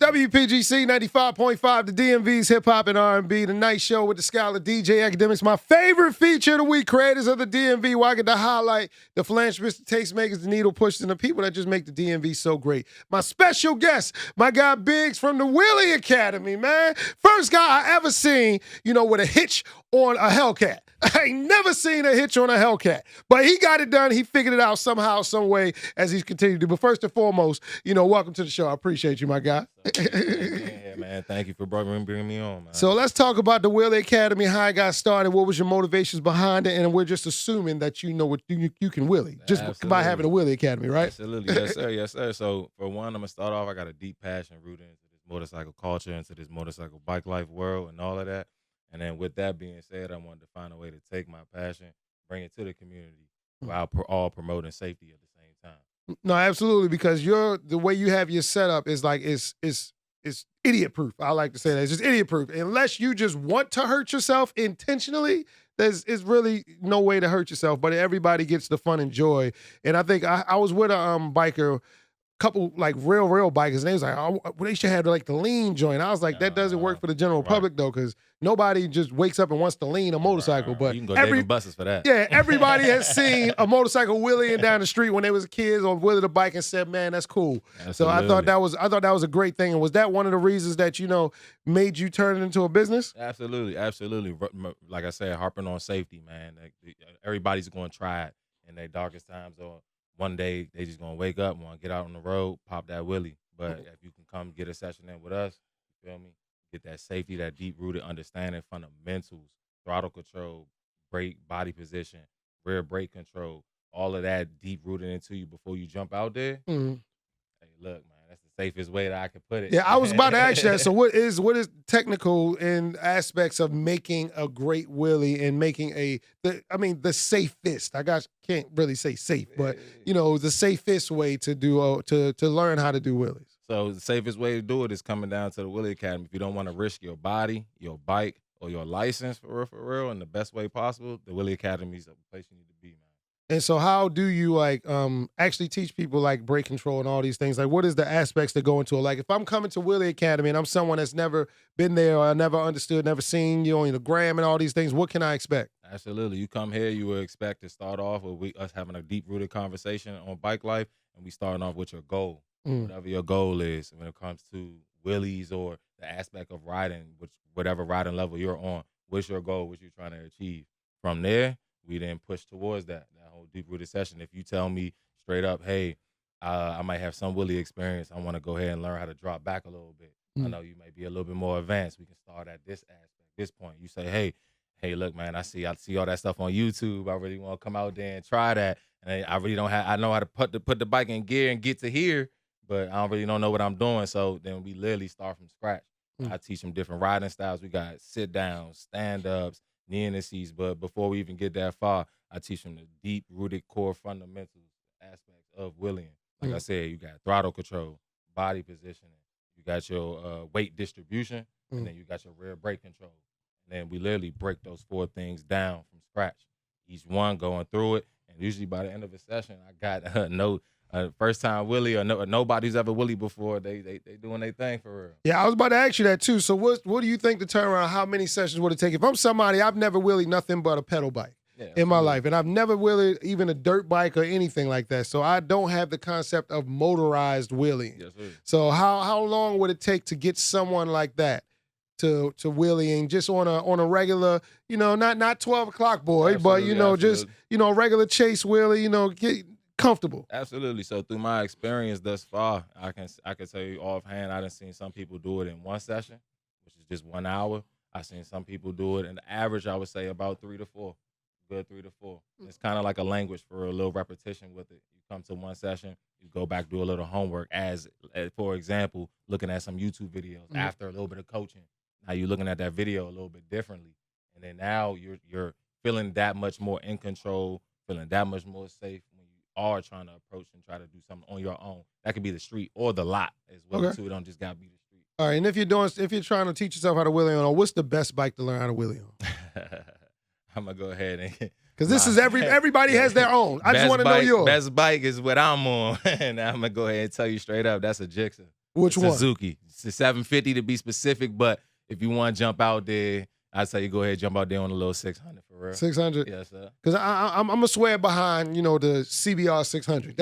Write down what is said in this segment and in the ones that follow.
WPGC 95.5, the DMV's Hip Hop and R&B, the night show with the scholar DJ Academics. My favorite feature of the week, creators of the DMV, where I get to highlight the philanthropists, the tastemakers, the needle pushers, and the people that just make the DMV so great. My special guest, my guy Biggs from the Wheelie Academy, man. First guy I ever seen, with a hitch on a Hellcat. I ain't never seen a hitch on a Hellcat. But he got it done. He figured it out somehow, some way, as he's continued to do. But first and foremost, welcome to the show. I appreciate you, my guy. Yeah, man. Thank you for bringing me on, man. So let's talk about the Wheelie Academy, how it got started, what was your motivations behind it, and we're just assuming that you know what you can wheelie, just Absolutely. by having a Wheelie Academy, right? Absolutely. Yes, sir. Yes, sir. So for one, I'm going to start off, I got a deep passion rooted into this motorcycle culture, into this motorcycle bike life world and all of that. And then with that being said, I wanted to find a way to take my passion, bring it to the community while all promoting safety at the same time. No, absolutely, because the way you have your setup is like it's idiot proof. I like to say that it's just idiot proof. Unless you just want to hurt yourself intentionally, there's really no way to hurt yourself. But everybody gets the fun and joy. And I think I was with a biker. Couple like real bikers, and they was like, oh, they should have like the lean joint. I was like, that doesn't work for the general public though, because nobody just wakes up and wants to lean a motorcycle. But you can go Dave & Buster's for that. Yeah, everybody has seen a motorcycle wheeling down the street when they was kids or wheeling a bike and said, man, that's cool. Absolutely. So I thought that was a great thing. And was that one of the reasons that made you turn it into a business? Absolutely. Like I said, harping on safety, man. Everybody's going to try it in their darkest times, or one day they just gonna wake up and want to get out on the road, pop that wheelie. But if you can come get a session in with us, you feel me? Get that safety, that deep-rooted understanding, fundamentals, throttle control, brake, body position, rear brake control, all of that deep-rooted into you before you jump out there. Mm-hmm. Hey, look, man, that's the safest way that I could put it. Yeah, I was about to ask you that. So what is technical in aspects of making a great wheelie and making the safest? Can't really say safe, but the safest way to do to learn how to do wheelies. So the safest way to do it is coming down to the Wheelie Academy. If you don't want to risk your body, your bike, or your license for real, in the best way possible, the Wheelie Academy is the place you need to be, man. And so how do you actually teach people like brake control and all these things? Like what is the aspects that go into it? Like if I'm coming to Wheelie Academy and I'm someone that's never been there or never understood, never seen you on the gram and all these things, what can I expect? Absolutely. You come here, you would expect to start off with us having a deep-rooted conversation on bike life, and we starting off with your goal. Whatever your goal is when it comes to wheelies or the aspect of riding, whatever riding level you're on, what's your goal, what you're trying to achieve. From there, we then push towards that whole deep-rooted session. If you tell me straight up, hey, I might have some wheelie experience, I want to go ahead and learn how to drop back a little bit. I know you may be a little bit more advanced. We can start at this aspect, this point. You say, hey, look, man, I see all that stuff on YouTube. I really want to come out there and try that. And I really don't have, I know how to put the bike in gear and get to here, but I don't really know what I'm doing. So then we literally start from scratch. I teach them different riding styles. We got sit downs, stand ups, knee in the seats. But before we even get that far, I teach them the deep-rooted core fundamentals aspects of wheeling. Like I said, you got throttle control, body positioning, you got your weight distribution, and then you got your rear brake control. And then we literally break those 4 things down from scratch. Each one going through it, and usually by the end of a session, I got first time wheelie or nobody's ever wheelie before. They doing their thing for real. Yeah, I was about to ask you that too. So what do you think the turnaround? How many sessions would it take? If I'm somebody, I've never wheelied nothing but a pedal bike in my life, and I've never wheelied even a dirt bike or anything like that. So I don't have the concept of motorized wheeling. Yes, sir. So how long would it take to get someone like that to wheeling just on a regular, not 12 o'clock boy, Absolutely, but just regular chase wheelie, get comfortable. Absolutely. So through my experience thus far, I can tell you offhand, I done seen some people do it in one session, which is just 1 hour. I seen some people do it in the average, I would say about 3 to 4. Good 3 to 4. It's kind of like a language for a little repetition with it. You come to one session, you go back, do a little homework as for example, looking at some YouTube videos after a little bit of coaching. Now you're looking at that video a little bit differently. And then now you're feeling that much more in control, feeling that much more safe when you are trying to approach and try to do something on your own. That could be the street or the lot as well, too. It don't just got to be the street. All right, and if you're trying to teach yourself how to wheelie on, what's the best bike to learn how to wheelie on? I'm going to go ahead and... Because this is everybody has their own. I just want to know yours. Best bike is what I'm on. And I'm going to go ahead and tell you straight up, that's a Gixxer. Which one? Suzuki. It's a 750 to be specific, but if you want to jump out there, I'd say you go ahead and jump out there on a little 600 for real. 600? Yes, sir. Because I'm going to swear behind, the CBR 600.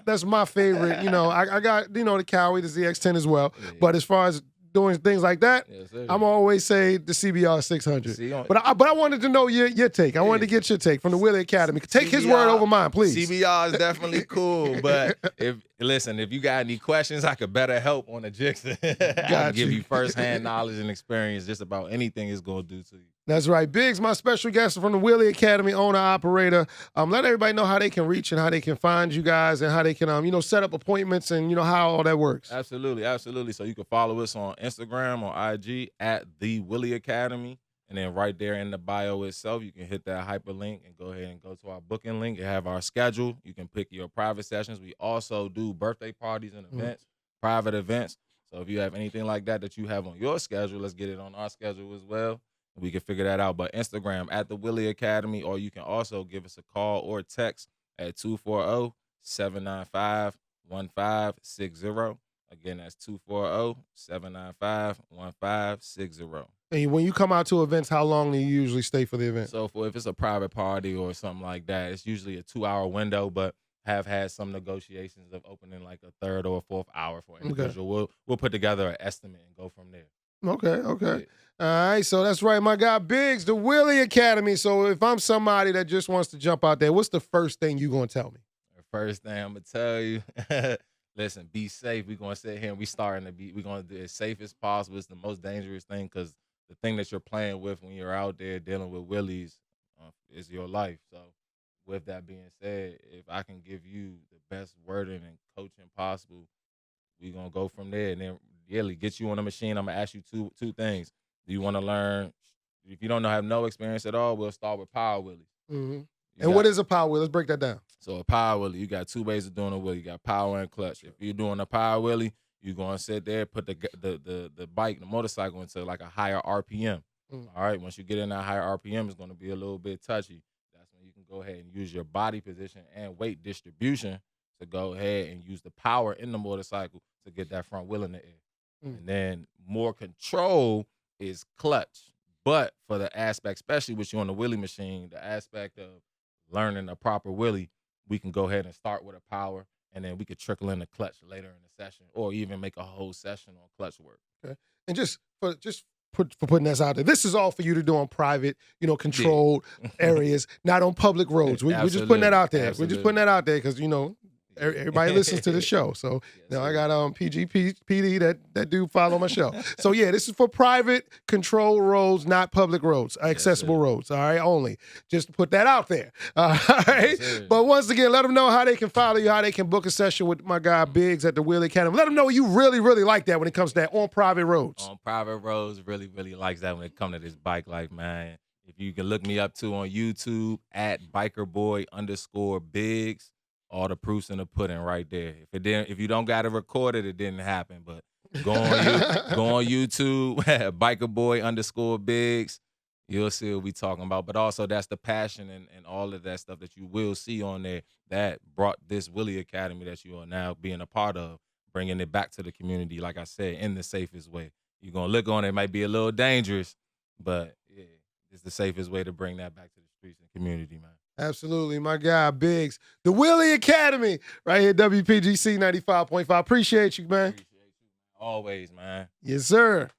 That's my favorite. I got, the Cowie, the ZX10 as well. Yeah. But as far as doing things like that, I'm always say the CBR 600. But I wanted to know your take. I wanted to get your take from the Wheelie Academy. Take his word over mine, please. CBR is definitely cool, but if you got any questions, I could better help on the Jixer. I can give you firsthand knowledge and experience just about anything it's going to do to you. That's right. Biggs, my special guest from the Wheelie Academy, owner, operator. Let everybody know how they can reach and how they can find you guys and how they can, set up appointments and, how all that works. Absolutely, absolutely. So you can follow us on Instagram or IG at the Wheelie Academy. And then right there in the bio itself, you can hit that hyperlink and go ahead and go to our booking link. You have our schedule. You can pick your private sessions. We also do birthday parties and events, private events. So if you have anything like that you have on your schedule, let's get it on our schedule as well. We can figure that out. But Instagram at the Wheelie Academy, or you can also give us a call or text at 240-795-1560. Again, that's 240-795-1560. And when you come out to events, how long do you usually stay for the event? So if it's a private party or something like that, it's usually a 2-hour window, but have had some negotiations of opening like a third or a fourth hour for an individual. Okay. We'll put together an estimate and go from there. Okay. Yeah. All right, so that's right, my guy Biggs, the Wheelie Academy. So if I'm somebody that just wants to jump out there, what's the first thing you gonna tell me? The first thing I'm gonna tell you, listen, be safe. We're gonna sit here and we're gonna do it as safe as possible. It's the most dangerous thing because the thing that you're playing with when you're out there dealing with wheelies is your life. So with that being said, if I can give you the best wording and coaching possible, we're gonna go from there and then really get you on the machine. I'm gonna ask you two things. Do you want to learn? If you don't have no experience at all, we'll start with power wheelies. Mm-hmm. And what is a power wheelie? Let's break that down. So a power wheelie, you got two ways of doing a wheelie. You got power and clutch. If you're doing a power wheelie, you're going to sit there, put the bike, the motorcycle into like a higher RPM. All right, once you get in that higher RPM, it's going to be a little bit touchy. That's when you can go ahead and use your body position and weight distribution to go ahead and use the power in the motorcycle to get that front wheel in the air. And then more control is clutch. But for the aspect, especially with you on the wheelie machine, the aspect of learning a proper wheelie, we can go ahead and start with a power, and then we could trickle in the clutch later in the session, or even make a whole session on clutch work. Okay. And for putting this out there, this is all for you to do on private, controlled areas, not on public roads. We're just putting that out there. Absolutely. We're just putting that out there because, everybody listens to the show. So I got PGPD that do follow my show. So yeah, this is for private controlled roads, not public roads, accessible roads. All right, only. Just to put that out there. All right. But once again, let them know how they can follow you, how they can book a session with my guy Biggs at the Wheelie Academy. Let them know you really, really like that when it comes to that on private roads. On private roads, really, really likes that when it comes to this bike life, man. If you can look me up too on YouTube at bikerboy_Biggs. All the proofs in the pudding right there. If you don't got it recorded, it didn't happen. But go on YouTube, bikerboy_Biggs. You'll see what we talking about. But also that's the passion and all of that stuff that you will see on there that brought this Wheelie Academy that you are now being a part of, bringing it back to the community, like I said, in the safest way. You're going to look on it might be a little dangerous, but yeah, it's the safest way to bring that back to the streets and community, man. Absolutely, my guy Biggs, the Wheelie Academy, right here, WPGC 95.5. Appreciate you, man. Appreciate you, always, man. Yes, sir.